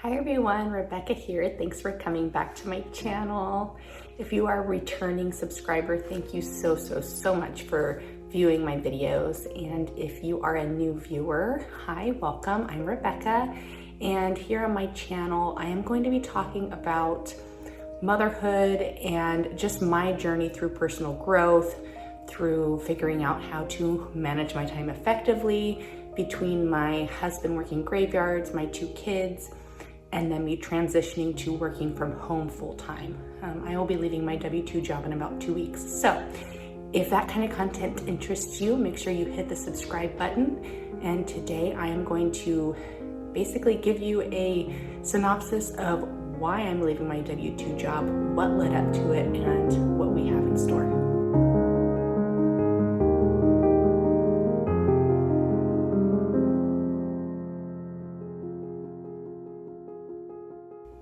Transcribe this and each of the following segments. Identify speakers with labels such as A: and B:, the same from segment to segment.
A: Hi everyone, Rebecca here. Thanks for coming back to my channel. If you are a returning subscriber, thank you so much for viewing my videos. And if you are a new viewer, hi, welcome. I'm Rebecca. And here on my channel, I am going to be talking about motherhood and just my journey through personal growth, through figuring out how to manage my time effectively between my husband working graveyards, my 2 kids, and then me transitioning to working from home full-time. I will be leaving my W-2 job in about 2 weeks. So if that kind of content interests you, make sure you hit the subscribe button. And today I am going to basically give you a synopsis of why I'm leaving my W-2 job, what led up to it, and what we have in store.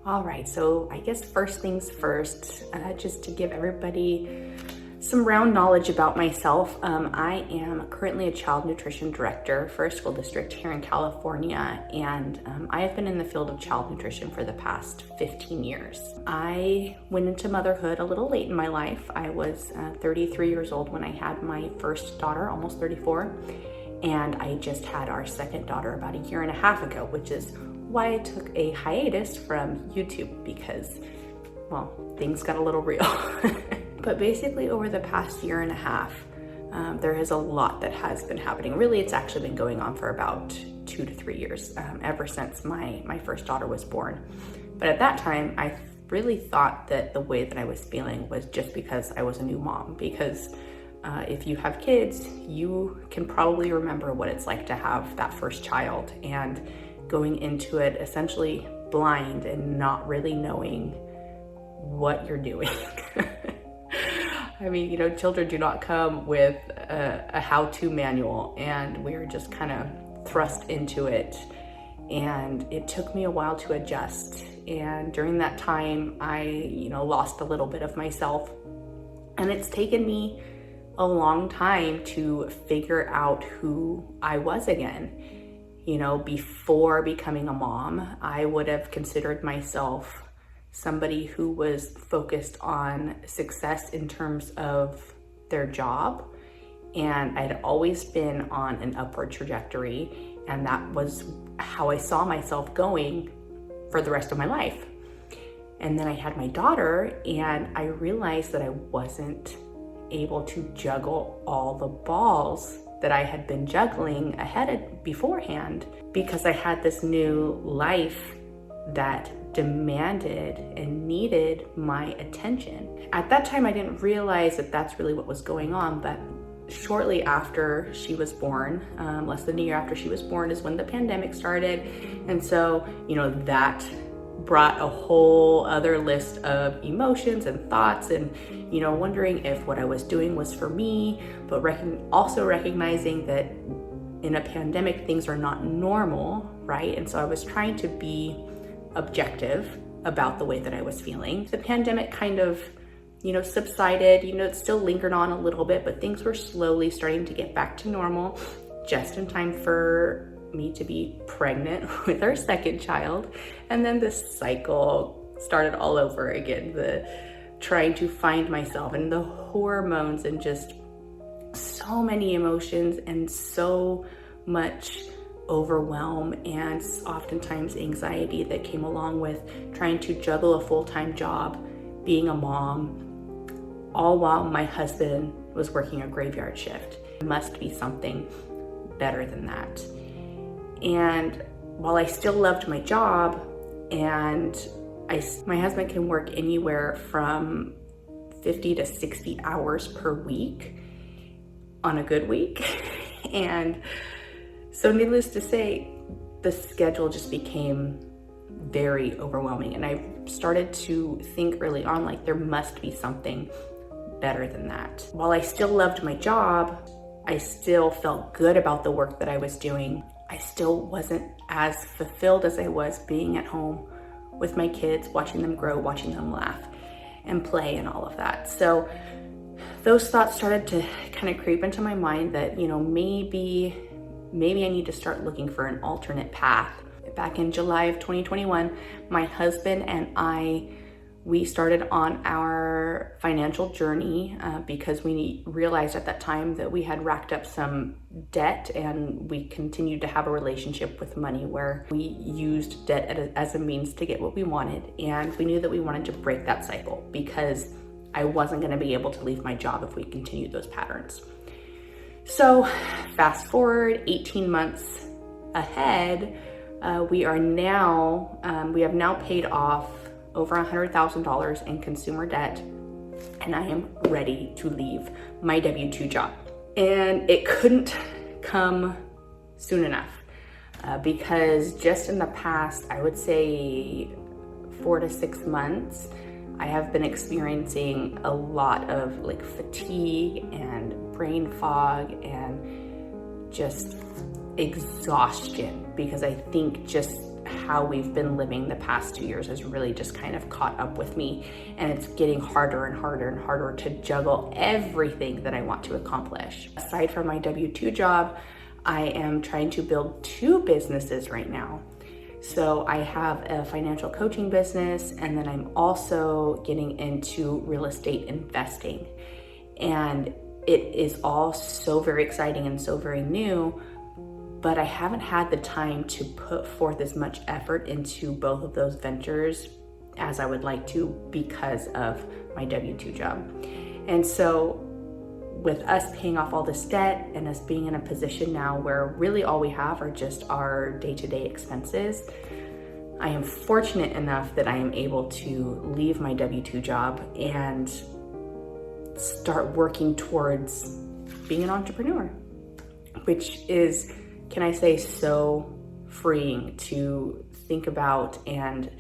A: All right, so I guess first things first, just to give everybody some round knowledge about myself. I am currently a child nutrition director for a school district here in California, and I have been in the field of child nutrition for the past 15 years. I went into motherhood a little late in my life. I was 33 years old when I had my first daughter, almost 34, and I just had our second daughter about a year and a half ago, which is why I took a hiatus from YouTube because, well, things got a little real. But basically over the past year and a half, there is a lot that has been happening. Really, it's actually been going on for about 2 to 3 years, ever since my first daughter was born. But at that time, I really thought that the way that I was feeling was just because I was a new mom, because if you have kids, you can probably remember what it's like to have that first child and going into it essentially blind and not really knowing what you're doing. I mean, you know, children do not come with a how-to manual, and we're just kind of thrust into it. And it took me a while to adjust. And during that time, I, lost a little bit of myself. And it's taken me a long time to figure out who I was again. Before becoming a mom, I would have considered myself somebody who was focused on success in terms of their job. And I'd always been on an upward trajectory. And that was how I saw myself going for the rest of my life. And then I had my daughter, and I realized that I wasn't able to juggle all the balls that I had been juggling beforehand, because I had this new life that demanded and needed my attention. At that time, I didn't realize that that's really what was going on, but shortly after she was born, less than a year after she was born, is when the pandemic started. And so, that brought a whole other list of emotions and thoughts, and wondering if what I was doing was for me, but also recognizing that in a pandemic things are not normal, right? And so I was trying to be objective about the way that I was feeling. The pandemic kind of subsided, it still lingered on a little bit, but things were slowly starting to get back to normal, just in time for me to be pregnant with our second child. And then this cycle started all over again, the trying to find myself and the hormones and just so many emotions and so much overwhelm and oftentimes anxiety that came along with trying to juggle a full-time job, being a mom, all while my husband was working a graveyard shift. There must be something better than that. And while I still loved my job, and my husband can work anywhere from 50 to 60 hours per week on a good week. And so needless to say, the schedule just became very overwhelming. And I started to think early on, like, there must be something better than that. While I still loved my job, I still felt good about the work that I was doing. I still wasn't as fulfilled as I was being at home with my kids, watching them grow, watching them laugh and play and all of that. So those thoughts started to kind of creep into my mind that, maybe I need to start looking for an alternate path. back in July of 2021, my husband and we started on our financial journey because we realized at that time that we had racked up some debt, and we continued to have a relationship with money where we used debt as a means to get what we wanted. And we knew that we wanted to break that cycle because I wasn't going to be able to leave my job if we continued those patterns. So fast forward 18 months ahead, we have now paid off over $100,000 in consumer debt, and I am ready to leave my W-2 job. And it couldn't come soon enough because just in the past, I would say 4 to 6 months, I have been experiencing a lot of like fatigue and brain fog and just exhaustion, because I think just how we've been living the past 2 years has really just kind of caught up with me, and it's getting harder and harder and harder to juggle everything that I want to accomplish. Aside from my W-2 job, I am trying to build 2 businesses right now. So I have a financial coaching business, and then I'm also getting into real estate investing. And it is all so very exciting and so very new, but I haven't had the time to put forth as much effort into both of those ventures as I would like to because of my W-2 job. And so with us paying off all this debt and us being in a position now where really all we have are just our day-to-day expenses, I am fortunate enough that I am able to leave my W-2 job and start working towards being an entrepreneur, which is, can I say, so freeing to think about and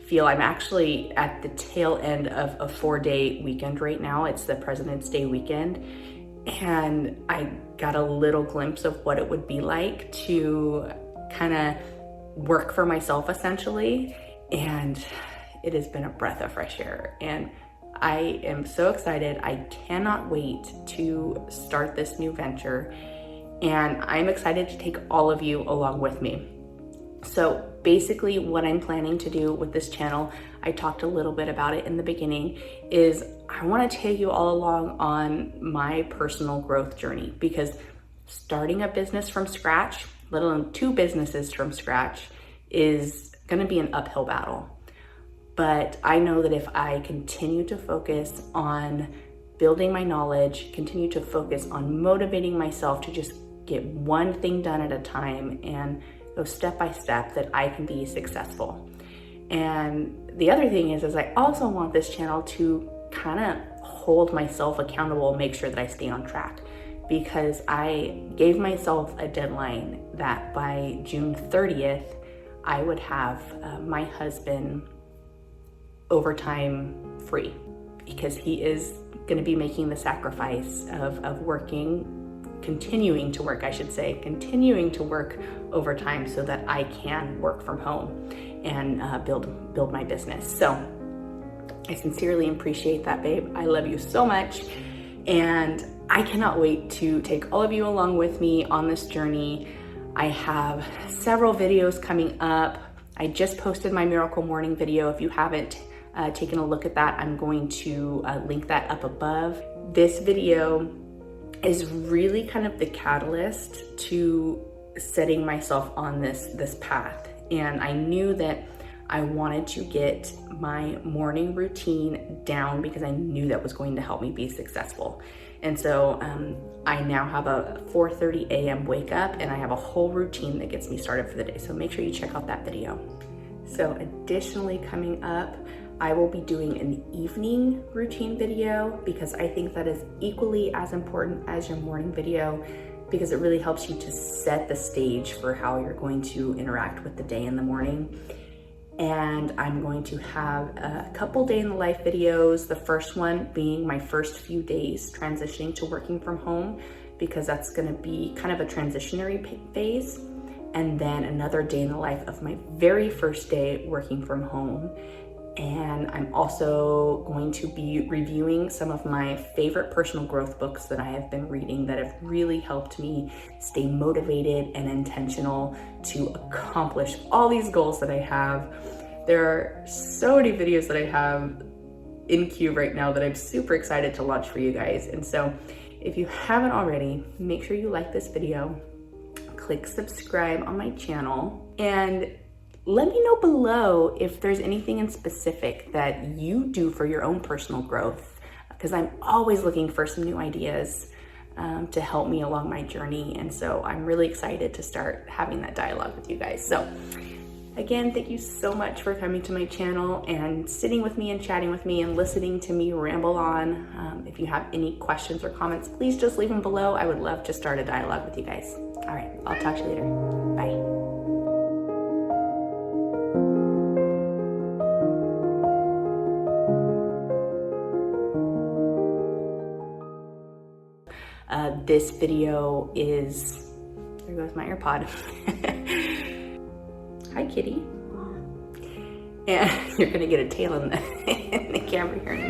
A: feel. I'm actually at the tail end of a 4-day weekend right now. It's the President's Day weekend, and I got a little glimpse of what it would be like to kind of work for myself essentially, and it has been a breath of fresh air, and I am so excited. I cannot wait to start this new venture, and I'm excited to take all of you along with me. So basically what I'm planning to do with this channel, I talked a little bit about it in the beginning, is I want to take you all along on my personal growth journey, because starting a business from scratch, let alone 2 businesses from scratch, is going to be an uphill battle. But I know that if I continue to focus on building my knowledge, continue to focus on motivating myself to just get one thing done at a time and go step by step, that I can be successful. And the other thing is I also want this channel to kind of hold myself accountable, make sure that I stay on track, because I gave myself a deadline that by June 30th, I would have my husband overtime free, because he is going to be making the sacrifice of working, continuing to work overtime so that I can work from home and build my business. So I sincerely appreciate that, babe. I love you so much, and I cannot wait to take all of you along with me on this journey. I have several videos coming up. I just posted my Miracle Morning video. If you haven't taken a look at that, I'm going to link that up above. This video is really kind of the catalyst to setting myself on this path. And I knew that I wanted to get my morning routine down because I knew that was going to help me be successful. And so I now have a 4:30 a.m. wake up, and I have a whole routine that gets me started for the day. So make sure you check out that video. So additionally, coming up, I will be doing an evening routine video, because I think that is equally as important as your morning video, because it really helps you to set the stage for how you're going to interact with the day in the morning. And I'm going to have a couple day in the life videos. The first one being my first few days transitioning to working from home, because that's going to be kind of a transitionary phase. And then another day in the life of my very first day working from home. And I'm also going to be reviewing some of my favorite personal growth books that I have been reading that have really helped me stay motivated and intentional to accomplish all these goals that I have. There are so many videos that I have in queue right now that I'm super excited to launch for you guys. And so if you haven't already, make sure you like this video, click subscribe on my channel, and let me know below if there's anything in specific that you do for your own personal growth, because I'm always looking for some new ideas to help me along my journey. And so I'm really excited to start having that dialogue with you guys. So again, thank you so much for coming to my channel and sitting with me and chatting with me and listening to me ramble on. If you have any questions or comments, please just leave them below. I would love to start a dialogue with you guys. All right, I'll talk to you later. Bye. This video is, there goes my AirPod. Hi, kitty. And you're gonna get a tail in the camera here in a